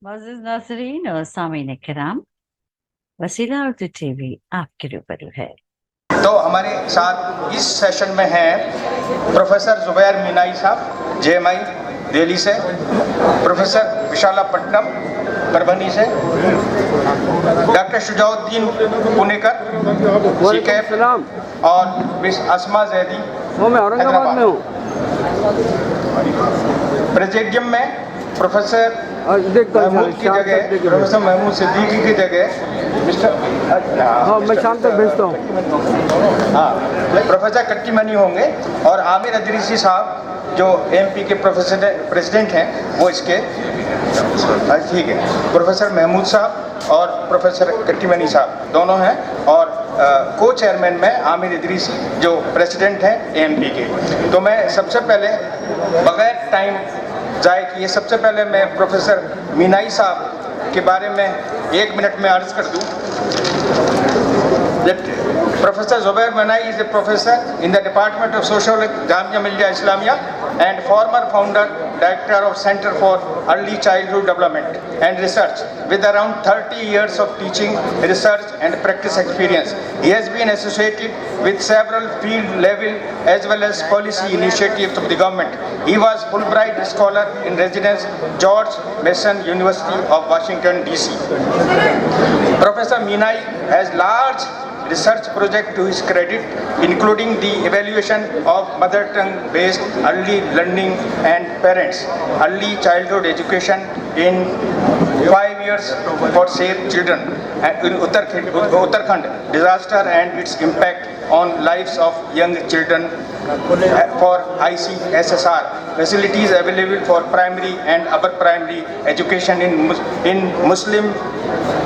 मोअज़्ज़िज़ नाज़रीन और सामीन किराम, वसीला उर्दू टीवी आपके रूबरू है। तो हमारे साथ इस सेशन में हैं प्रोफेसर जुबैर मीनाई साहब जेएमआई दिल्ली से, प्रोफेसर विशालापट्टनम परभनी से, डॉक्टर शुजाउद्दीन पुणेकर सीकेफ और मिस अस्मा जैदी वो मैं औरंगाबाद में हूँ। प्रेसिडियम में प्रोफेसर देख महमूद की जगह प्रोफेसर महमूद सिद्दीकी की जगह मिस्टर हाँ मैं शाम तक भेजता हूँ। हाँ प्रोफेसर कट्टीमनी होंगे और आमिर अदरीसी साहब जो एमपी के प्रेसिडेंट हैं वो इसके ठीक है। प्रोफेसर महमूद साहब और प्रोफेसर कट्टीमनी साहब दोनों हैं और को चेयरमैन में आमिर इदरीसी जो प्रेसिडेंट हैं एमपी के। तो मैं सबसे पहले बगैर टाइम जाए किए सबसे पहले मैं प्रोफेसर मीनाई साहब के बारे में 1 मिनट में अर्ज कर दूं। Professor Zubair Minai is a professor in the Department of Sociology, Jamia Millia Islamia, and former founder, director of Center for Early Childhood Development and Research, with around 30 years of teaching, research, and practice experience. He has been associated with several field-level as well as policy initiatives of the government. He was Fulbright Scholar in Residence, George Mason University of Washington, D.C. Professor Minai has large research project to his credit, including the evaluation of mother tongue based early learning and parents early childhood education in 5 years for safe children in Uttarakhand disaster and its impact on lives of young children for ICSSR facilities available for primary and upper primary education in Muslim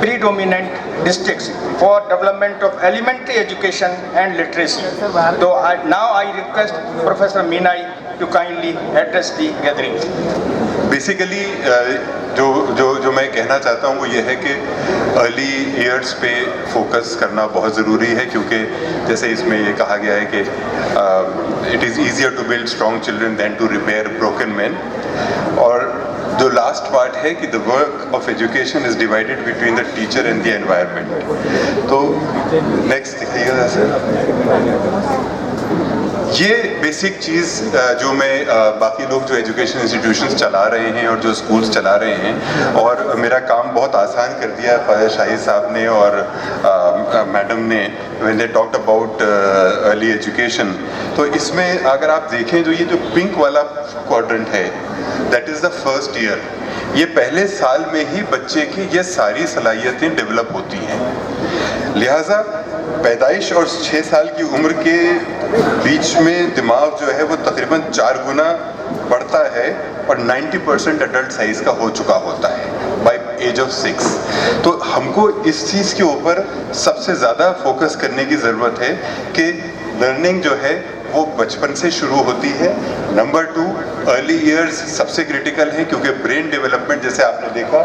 predominant districts for development of elementary education and literacy. So now I request Professor Minai to kindly address the gathering. Basically जो मैं कहना चाहता हूँ वो ये है कि early years पे फोकस करना बहुत ज़रूरी है, क्योंकि जैसे इसमें ये कहा गया है कि it is easier to build strong children than to repair broken man. और जो लास्ट पार्ट है कि the work of education is divided between the teacher and the environment. तो नेक्स्ट दिखाइएगा सर। ये बेसिक चीज़ जो मैं बाकी लोग जो एजुकेशन इंस्टीट्यूशंस चला रहे हैं और जो स्कूल्स चला रहे हैं, और मेरा काम बहुत आसान कर दिया फ़ायद शाहिद साहब ने और मैडम ने when they talked about early education. तो इसमें अगर आप देखें जो ये जो पिंक वाला क्वाड्रेंट है that is the first year. ये पहले साल में ही बच्चे की ये सारी सलाहियतें डेवलप होती हैं। लिहाजा पैदाइश और 6 साल की उम्र के बीच में दिमाग जो है वो तकरीबन 4 गुना बढ़ता है और 90% एडल्ट साइज का हो चुका होता है बाय एज ऑफ 6। तो हमको इस चीज़ के ऊपर सबसे ज़्यादा फोकस करने की ज़रूरत है कि लर्निंग जो है वो बचपन से शुरू होती है। नंबर 2, अर्ली इयर्स सबसे क्रिटिकल है, क्योंकि ब्रेन डेवलपमेंट जैसे आपने देखा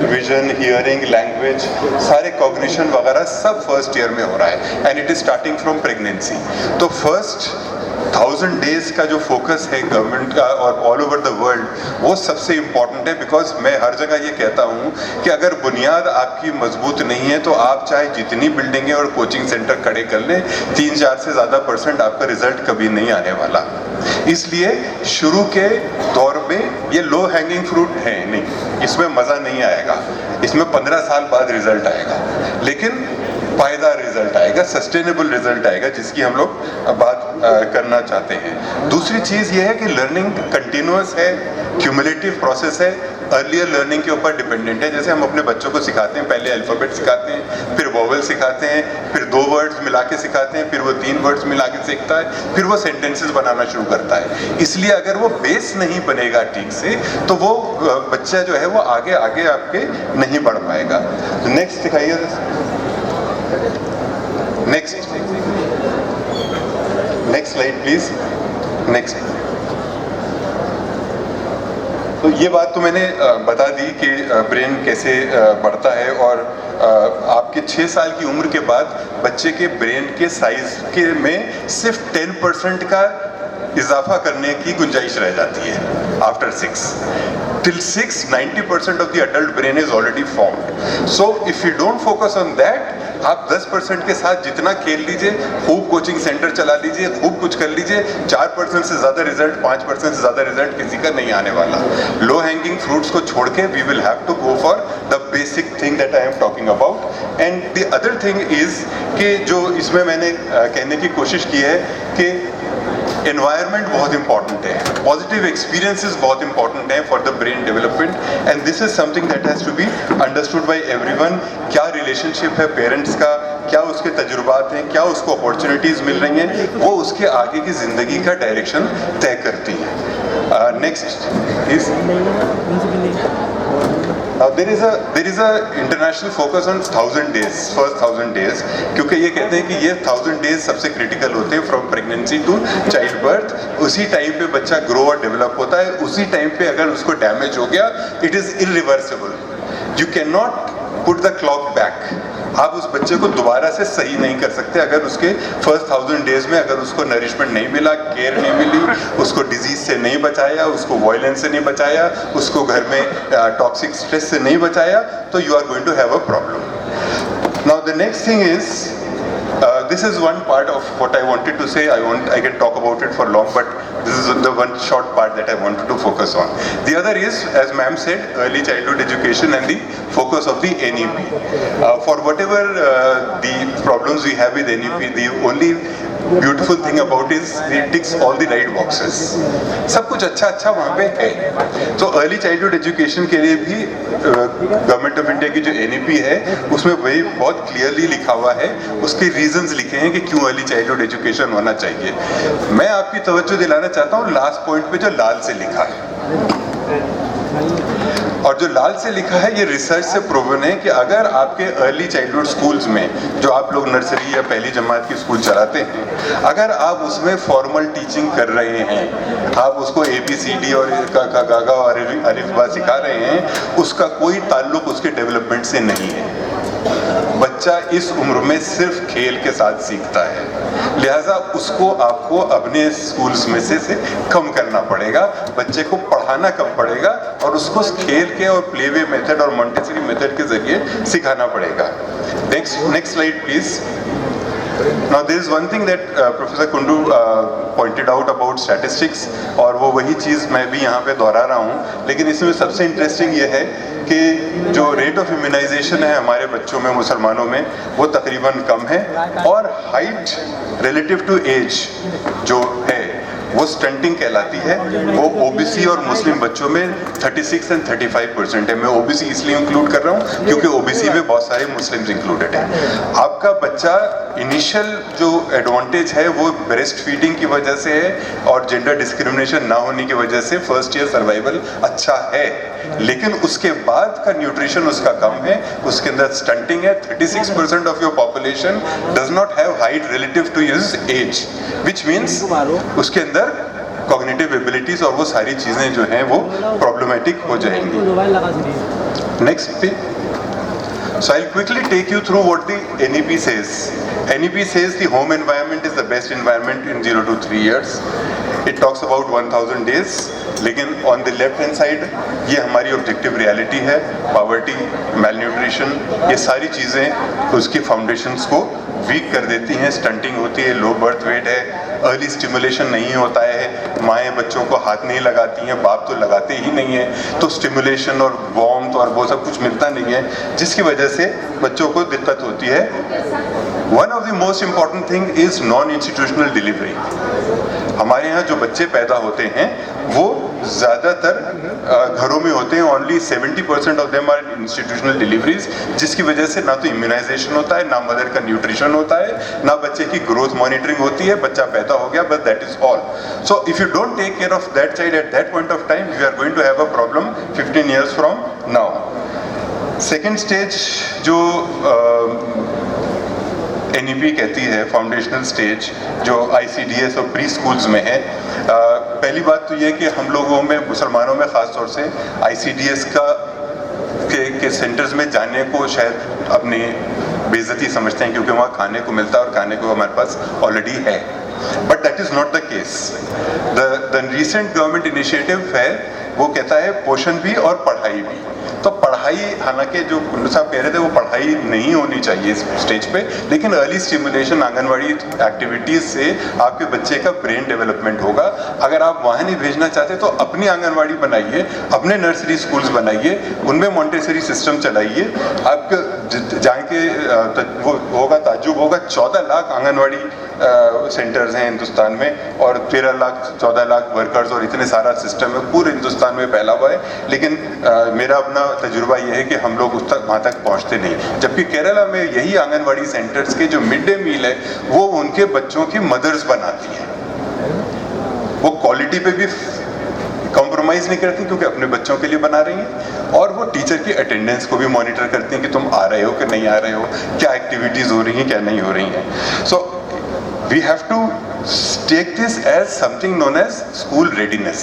विजन, हियरिंग, लैंग्वेज, सारे कॉग्निशन वगैरह सब फर्स्ट ईयर में हो रहा है and it is starting from pregnancy. तो फर्स्ट 1000 डेज का जो फोकस है गवर्नमेंट का और ऑल ओवर द वर्ल्ड वो सबसे इम्पॉर्टेंट है। बिकॉज मैं हर जगह ये कहता हूँ कि अगर बुनियाद आपकी मजबूत नहीं है तो आप चाहे जितनी बिल्डिंगें और कोचिंग सेंटर खड़े कर लें, 3-4 से ज़्यादा % आपका रिजल्ट कभी नहीं आने वाला। इसलिए शुरू के दौर में ये लो हैंगिंग फ्रूट है नहीं, इसमें मज़ा नहीं आएगा, इसमें 15 साल बाद रिजल्ट आएगा, लेकिन पायदार रिजल्ट आएगा, सस्टेनेबल रिजल्ट आएगा, जिसकी हम लोग बात करना चाहते हैं। दूसरी चीज़ ये है कि लर्निंग कंटिन्यूअस है, क्यूमुलेटिव प्रोसेस है, अर्लियर लर्निंग के ऊपर डिपेंडेंट है। जैसे हम अपने बच्चों को सिखाते हैं, पहले अल्फ़ाबेट सिखाते हैं, फिर वोवेल सिखाते हैं, फिर 2 वर्ड्स मिला के सिखाते हैं, फिर वो 3 वर्ड्स मिला के सीखता है, फिर वो सेंटेंसेस बनाना शुरू करता है। इसलिए अगर वो बेस नहीं बनेगा ठीक से तो वो बच्चा जो है वो आगे आगे आपके नहीं बढ़ पाएगा। नेक्स्ट दिखाइए, नेक्स्ट स्लाइड प्लीज। नेक्स्ट। तो ये बात तो मैंने बता दी कि ब्रेन कैसे बढ़ता है, और आपके 6 साल की उम्र के बाद बच्चे के ब्रेन के साइज के में सिर्फ 10% का इजाफा करने की गुंजाइश रह जाती है after 6। till 6, 90% of the adult brain is already formed. So if you don't focus on that, आप 10% के साथ जितना खेल लीजिए, खूब कोचिंग सेंटर चला लीजिए, खूब कुछ कर लीजिए, 4% से ज़्यादा रिजल्ट, 5% से ज़्यादा रिजल्ट किसी का नहीं आने वाला. लो हैंगिंग फ्रूट्स को छोड़ के we will have to go for the basic thing that I am talking about. And the other thing is कि जो इसमें मैंने कहने की कोशिश की है कि एनवायरनमेंट बहुत इंपॉर्टेंट है, पॉजिटिव एक्सपीरियंसेस बहुत इंपॉर्टेंट हैं for the brain development, and this is something that has to be understood by everyone. क्या रिलेशनशिप है पेरेंट्स का, क्या उसके तजुर्बात हैं, क्या उसको अपॉर्चुनिटीज़ मिल रही हैं, वो उसके आगे की ज़िंदगी का डायरेक्शन तय करती हैं. Next is there is a international focus on 1000 days, first 1000 days, क्योंकि ये कहते हैं कि ये 1000 days सबसे क्रिटिकल होते हैं from pregnancy to child birth. उसी टाइम पे बच्चा ग्रो और डेवलप होता है. उसी टाइम पे अगर उसको डैमेज हो गया, it is irreversible. You can not put the clock back. आप उस बच्चे को दोबारा से सही नहीं कर सकते अगर उसके फर्स्ट 1000 डेज में अगर उसको नरिशमेंट नहीं मिला, केयर नहीं मिली, उसको डिजीज से नहीं बचाया, उसको वायलेंस से नहीं बचाया, उसको घर में टॉक्सिक स्ट्रेस से नहीं बचाया, तो you are going to have a problem. Now the next thing is, this is one part of what I wanted to say. I can talk about it for long, but this is the one short part that I wanted to focus on. The other is, as ma'am said, early childhood education and the focus of the NEP. For whatever the problems we have with NEP, the only beautiful thing about is it ticks all the right boxes. सब कुछ अच्छा वहाँ पे है. तो early childhood education के लिए भी गवर्नमेंट ऑफ इंडिया की जो NEP है उसमें वही बहुत क्लियरली लिखा हुआ है. उसके रीजंस लिखे हैं कि क्यों अर्ली चाइल्डहुड एजुकेशन होना चाहिए. मैं आपकी तवज्जो दिलाना चाहता हूँ लास्ट पॉइंट पे जो लाल से लिखा है. और जो लाल से लिखा है ये रिसर्च से प्रूवन है कि अगर आपके अर्ली चाइल्डहुड स्कूल्स में जो आप लोग नर्सरी या पहली जमात की स्कूल चलाते हैं, अगर आप उसमें फॉर्मल टीचिंग कर रहे हैं, आप उसको ABCD और गा और अलिफ बा सिखा रहे हैं, उसका कोई ताल्लुक उसके डेवलपमेंट से नहीं है. बच्चा इस उम्र में सिर्फ खेल के साथ सीखता है, लिहाजा उसको आपको अपने स्कूल्स में से कम करना पड़ेगा. बच्चे को पढ़ाना कम पड़ेगा और उसको खेल के और प्लेवे मेथड और मॉन्टेसरी मेथड के जरिए सिखाना पड़ेगा. Next slide please. Now there is one thing that Professor Kundu pointed out about statistics, और वो वही चीज़ मैं भी यहाँ पे दोहरा रहा हूँ. लेकिन इसमें सबसे इंटरेस्टिंग ये है कि जो रेट ऑफ इम्यूनाइजेशन है हमारे बच्चों में, मुसलमानों में, वो तकरीबन कम है, और हाइट रिलेटिव टू एज जो है वो स्टंटिंग कहलाती है. वो OBC और मुस्लिम बच्चों में 36 और 35% है. मैं OBC इसलिए इंक्लूड कर रहा हूँ क्योंकि OBC में बहुत सारे मुस्लिम्स इंक्लूडेड हैं. आपका बच्चा इनिशियल जो एडवांटेज है वो ब्रेस्ट फीडिंग की वजह से है और जेंडर डिस्क्रिमिनेशन ना होने की वजह से फर्स्ट ईयर सर्वाइवल अच्छा है. लेकिन उसके बाद का न्यूट्रिशन उसका कम है, उसके अंदर स्टंटिंग है. 36% of your population does not have height relative to his age, which means उसके अंदर कॉग्निटिव एबिलिटीज और वो सारी चीजें जो हैं वो प्रॉब्लमेटिक हो जाएंगी. नेक्स्ट पे. So I'll quickly take you through what the NEP says. NEP says the home environment is the best environment in 0 to 3 years. It talks about 1000 days. लेकिन on the left hand side ये हमारी objective reality है. Poverty, malnutrition, ये सारी चीज़ें उसकी foundations को week कर देती हैं. स्टंटिंग होती है, लो बर्थ वेट है, अर्ली स्टिमुलेशन नहीं होता है, माएँ बच्चों को हाथ नहीं लगाती हैं, बाप तो लगाते ही नहीं हैं, तो स्टिमुलेशन और वार्मथ और वो सब कुछ मिलता नहीं है, जिसकी वजह से बच्चों को दिक्कत होती है. One of the most important thing is non institutional delivery. हमारे यहाँ जो बच्चे पैदा होते हैं वो ज़्यादातर घरों में होते हैं. Only 70% of them are institutional deliveries, जिसकी वजह से ना तो इम्यूनाइजेशन होता है, ना मदर का न्यूट्रिशन होता है, ना बच्चे की ग्रोथ मॉनिटरिंग होती है. बच्चा पैदा हो गया, बस that is all. So if you don't take care of that child at that point of time, you are going to have a problem 15 years from now. Second stage जो NEP कहती है, फाउंडेशनल स्टेज, जो ICDS और preschools में है. पहली बात तो ये कि हम लोगों में, मुसलमानों में ख़ास तौर से ICDS के सेंटर्स में जाने को शायद अपनी बेइज्जती समझते हैं, क्योंकि वहाँ खाने को मिलता है और खाने को हमारे पास ऑलरेडी है. But that is not the case. The recent government initiative है वो कहता है पोषण भी और पढ़ाई भी। तो पढ़ाई, हालांकि जो कुंडू साहब कह रहे थे वो पढ़ाई नहीं होनी चाहिए इस स्टेज पे, लेकिन अर्ली स्टिमुलेशन आंगनवाड़ी एक्टिविटीज से आपके बच्चे का ब्रेन डेवलपमेंट होगा। अगर आप वहाँ नहीं भेजना चाहते तो अपनी आंगनवाड़ी बनाइए, अपने नर्सरी स्कूल्स बनाइए, उनमें मॉन्टेसरी सिस्टम चलाइए। आपके जहाँ के वो होगा, ताज्जुब होगा, 14 लाख आंगनवाड़ी सेंटर्स हैं हिंदुस्तान में और 13 लाख 14 लाख वर्कर्स और इतने सारा सिस्टम है, पूरे हिंदुस्तान में फैला हुआ है। लेकिन मेरा अपना तजुर्बा ये है कि हम लोग उस तक वहाँ तक पहुँचते नहीं। जबकि केरला में यही आंगनवाड़ी सेंटर्स के जो मिड डे मील है वो उनके बच्चों की मदर्स बनाती हैं। वो क्वालिटी पे भी कॉम्प्रोमाइज़ नहीं करती क्योंकि अपने बच्चों के लिए बना रही हैं, और वो टीचर की अटेंडेंस को भी मॉनिटर करती हैं कि तुम आ रहे हो कि नहीं आ रहे हो, क्या एक्टिविटीज़ हो रही हैं क्या नहीं हो रही हैं। So we have to take this as something known as school readiness.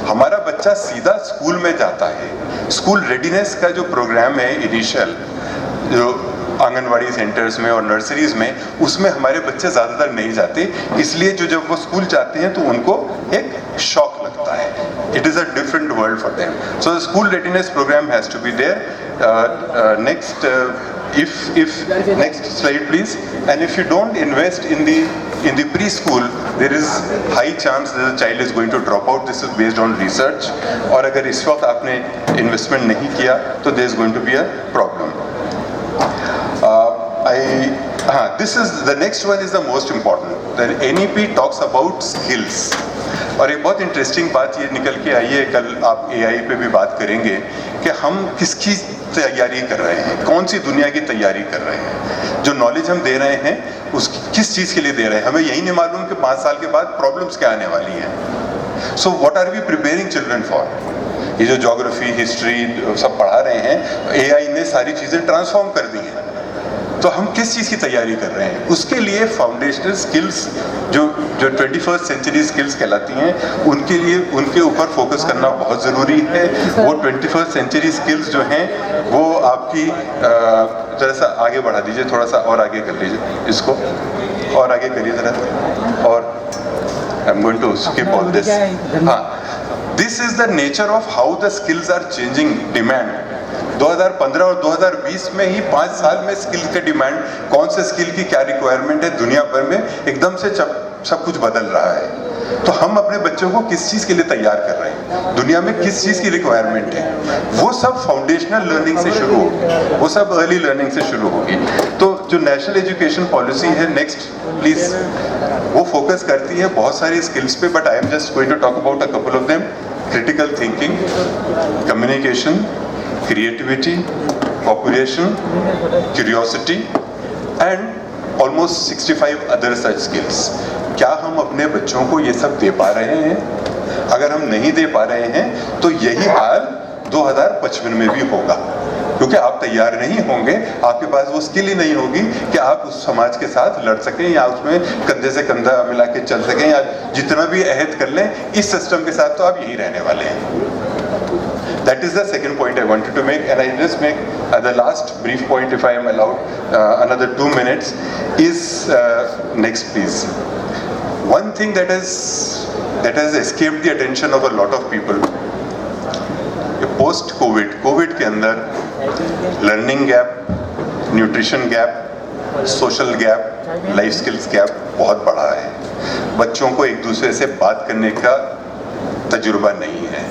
हमारा बच्चा सीधा स्कूल में जाता है। स्कूल रेडीनेस का जो प्रोग्राम है इनिशियल, जो आंगनवाड़ी सेंटर्स में और नर्सरीज में, उसमें हमारे बच्चे ज़्यादातर नहीं जाते, इसलिए जो जब वो स्कूल जाते हैं तो उनको एक शॉक लगता है। It is a different world for them. So the school readiness program has to be there. Next, if next slide please. And if you don't invest in the preschool, there is high chance that the child is going to drop out. This is based on research. और अगर इस वक्त आपने investment नहीं किया तो there is going to be a problem. This is the next one is the most important. The NEP talks about skills. और एक बहुत इंटरेस्टिंग बात ये निकल के आई है, कल आप AI पे भी बात करेंगे कि हम किसकी तैयारी कर रहे हैं, कौन सी दुनिया की तैयारी कर रहे हैं। जो नॉलेज हम दे रहे हैं उस किस चीज़ के लिए दे रहे हैं, हमें यही नहीं मालूम कि 5 साल के बाद प्रॉब्लम्स क्या आने वाली हैं। So what are we preparing children for? ये जो ज्योग्राफी, हिस्ट्री सब पढ़ा रहे हैं, AI ने सारी चीज़ें ट्रांसफॉर्म कर दी हैं। तो हम किस चीज़ की तैयारी कर रहे हैं? उसके लिए फाउंडेशनल स्किल्स जो 21st सेंचुरी स्किल्स कहलाती हैं, उनके लिए उनके ऊपर फोकस करना बहुत ज़रूरी है। वो 21st सेंचुरी स्किल्स जो हैं वो आपकी ज़रा सा आगे बढ़ा दीजिए, थोड़ा सा और आगे कर लीजिए इसको, और आगे करिए ज़रा, और I am going to skip all this. हाँ, this is the nature of how the skills are changing demand. 2015 और 2020 में ही 5 साल में स्किल के डिमांड, कौन से स्किल की क्या रिक्वायरमेंट है दुनिया भर में, एकदम से सब कुछ बदल रहा है। तो हम अपने बच्चों को किस चीज़ के लिए तैयार कर रहे हैं, दुनिया में किस चीज़ की रिक्वायरमेंट है, वो सब फाउंडेशनल लर्निंग से शुरू होगी, वो सब अर्ली लर्निंग से शुरू होगी। तो जो नेशनल एजुकेशन पॉलिसी है, नेक्स्ट प्लीज, वो फोकस करती है बहुत सारी स्किल्स पे, but I am just going to talk about a couple of them. Critical thinking, communication, creativity, cooperation, curiosity and almost 65 other such skills. क्या हम अपने बच्चों को ये सब दे पा रहे हैं? अगर हम नहीं दे पा रहे हैं तो यही हाल 2055 में भी होगा, क्योंकि आप तैयार नहीं होंगे, आपके पास वो स्किल ही नहीं होगी कि आप उस समाज के साथ लड़ सकें या उसमें कंधे से कंधा मिला के चल सकें, या जितना भी अहद कर लें इस सिस्टम के साथ तो आप यही रहने वाले हैं। That is the second point I wanted to make, and I just make the last brief point, if I am allowed, another 2 minutes, is next please. One thing that has escaped the attention of a lot of people, post COVID के अंदर learning gap, nutrition gap, social gap, life skills gap बहुत बड़ा है। बच्चों को एक दूसरे से बात करने का तजुर्बा नहीं है,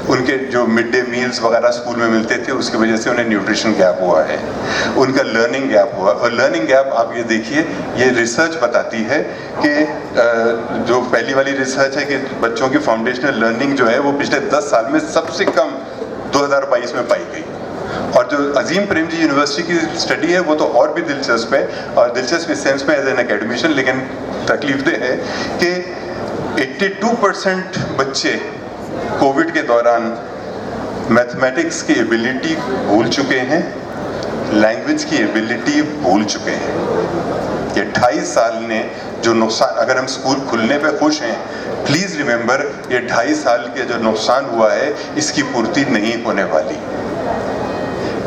उनके जो मिड डे मील्स वगैरह स्कूल में मिलते थे उसकी वजह से उन्हें न्यूट्रिशन गैप हुआ है, उनका लर्निंग गैप हुआ। और लर्निंग गैप आप ये देखिए, ये रिसर्च बताती है कि जो पहली वाली रिसर्च है कि बच्चों की फाउंडेशनल लर्निंग जो है वो पिछले 10 साल में सबसे कम 2022 में पाई गई। और जो अजीम प्रेम जी यूनिवर्सिटी की स्टडी है वो तो और भी दिलचस्प है, और दिलचस्प इस सेंस में एज एन एकेडमिशियन, लेकिन तकलीफदेह है कि 82% बच्चे कोविड के दौरान मैथमेटिक्स की एबिलिटी भूल चुके हैं, लैंग्वेज की एबिलिटी भूल चुके हैं। ये 2.5 साल ने जो नुकसान, अगर हम स्कूल खुलने पे खुश हैं, प्लीज़ रिमेंबर ये 2.5 साल के जो नुकसान हुआ है इसकी पूर्ति नहीं होने वाली।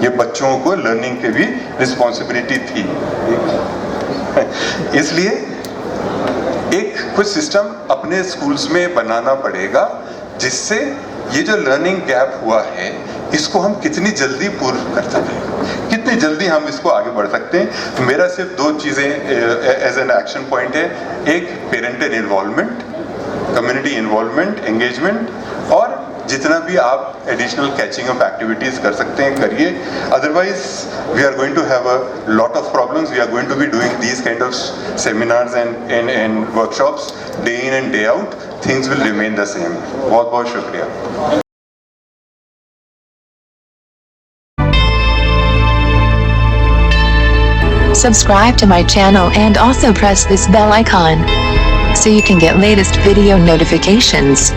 ये बच्चों को लर्निंग की भी रिस्पॉन्सिबिलिटी थी, इसलिए एक कुछ सिस्टम अपने स्कूल्स में बनाना पड़ेगा जिससे ये जो लर्निंग गैप हुआ है इसको हम कितनी जल्दी पूर्ण कर सकते हैं, कितनी जल्दी हम इसको आगे बढ़ सकते हैं। तो मेरा सिर्फ 2 चीज़ें एज एन एक्शन पॉइंट है, एक parental involvement, community involvement, engagement, और जितना भी आप एडिशनल कैचिंग अप एक्टिविटीज कर सकते हैं करिए। Otherwise we are going to have a lot of problems. We are going to be doing these kind of seminars and workshops day in and day out, things will remain the same. बहुत बहुत शुक्रिया। Subscribe to my channel and also press this bell icon so you can get latest video notifications.